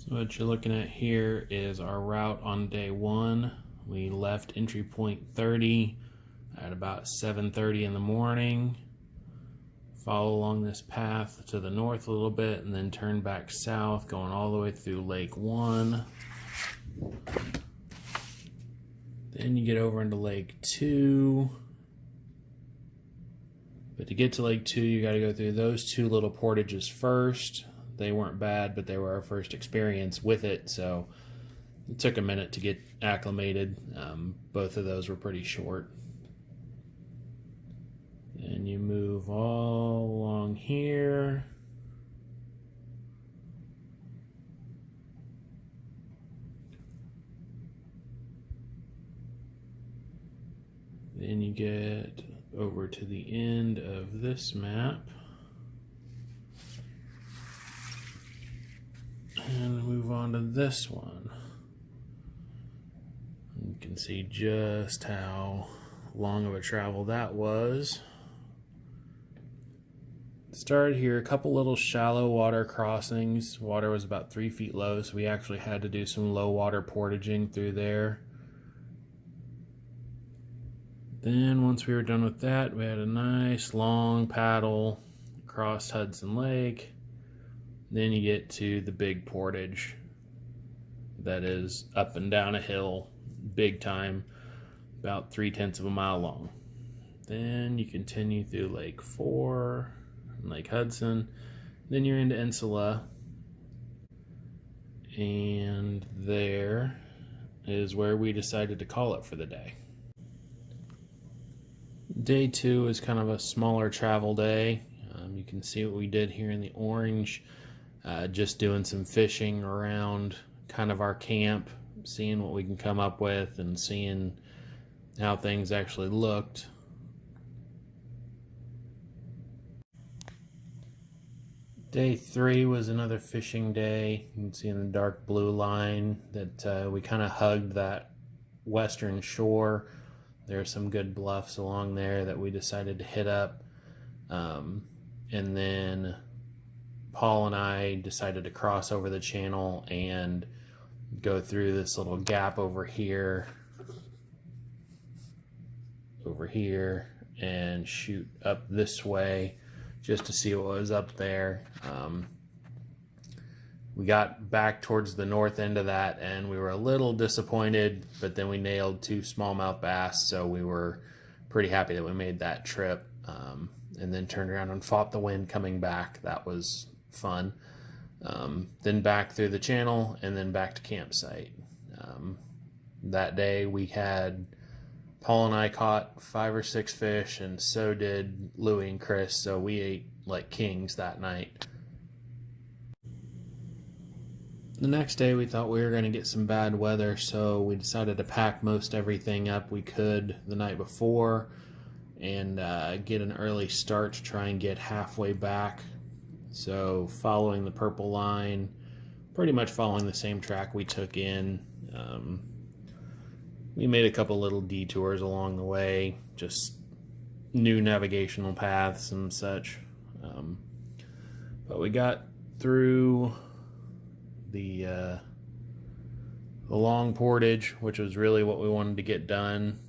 So what you're looking at here is our route on day one. We left entry point 30 at about 7:30 in the morning. Follow along this path to the north a little bit and then turn back south, going all the way through Lake 1. Then you get over into Lake 2. But to get to Lake 2, you got to go through those two little portages first. They weren't bad, but they were our first experience with it, so it took a minute to get acclimated. Both of those were pretty short. And you move all along here. Then you get over to the end of this map. And move on to this one. You can see just how long of a travel that was. Started here, a couple little shallow water crossings. Water was about 3 feet low, so we actually had to do some low water portaging through there. Then once we were done with that, we had a nice long paddle across Hudson Lake. Then you get to the big portage that is up and down a hill, big time, about 3/10 of a mile long. Then you continue through Lake 4, Lake Hudson. Then you're into Insula. And there is where we decided to call it for the day. Day 2 is kind of a smaller travel day. You can see what we did here in the orange. Just doing some fishing around kind of our camp, seeing what we can come up with and seeing how things actually looked. Day 3 was another fishing day. You can see in the dark blue line that we kind of hugged that western shore. There are some good bluffs along there that we decided to hit up. And then Paul and I decided to cross over the channel and go through this little gap over here, and shoot up this way just to see what was up there. We got back towards the north end of that and we were a little disappointed, but then we nailed 2 smallmouth bass, so we were pretty happy that we made that trip. And then turned around and fought the wind coming back. That was fun. Then back through the channel and then back to campsite. That day we had, Paul and I caught 5 or 6 fish, and so did Louie and Chris, so we ate like kings that night. The next day we thought we were going to get some bad weather, so we decided to pack most everything up we could the night before and get an early start to try and get halfway back. So following the purple line, pretty much following the same track we took in. We made a couple little detours along the way, just new navigational paths and such. But we got through the long portage, which was really what we wanted to get done,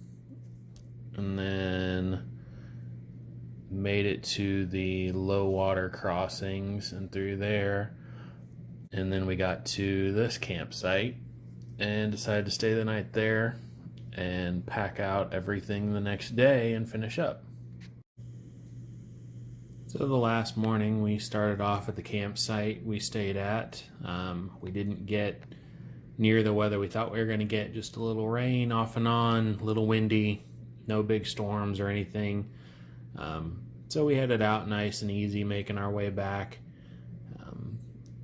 and then made it to the low water crossings and through there, and then we got to this campsite and decided to stay the night there and pack out everything the next day and finish up. So the last morning we started off at the campsite we stayed at. We didn't get near the weather we thought we were going to get, just a little rain off and on, a little windy, no big storms or anything. So we headed out nice and easy, making our way back.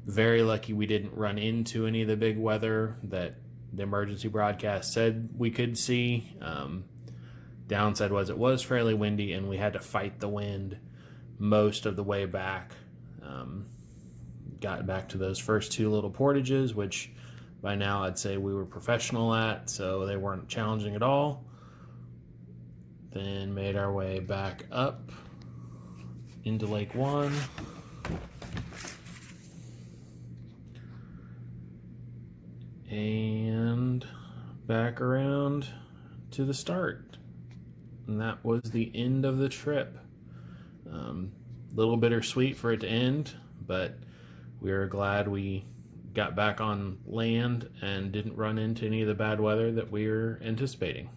Very lucky we didn't run into any of the big weather that the emergency broadcast said we could see. Downside was it was fairly windy and we had to fight the wind most of the way back. Got back to those first 2 little portages, which by now I'd say we were professional at, so they weren't challenging at all. Then made our way back up into Lake 1. and back around to the start. And that was the end of the trip. Little bittersweet for it to end, but we are glad we got back on land and didn't run into any of the bad weather that we were anticipating.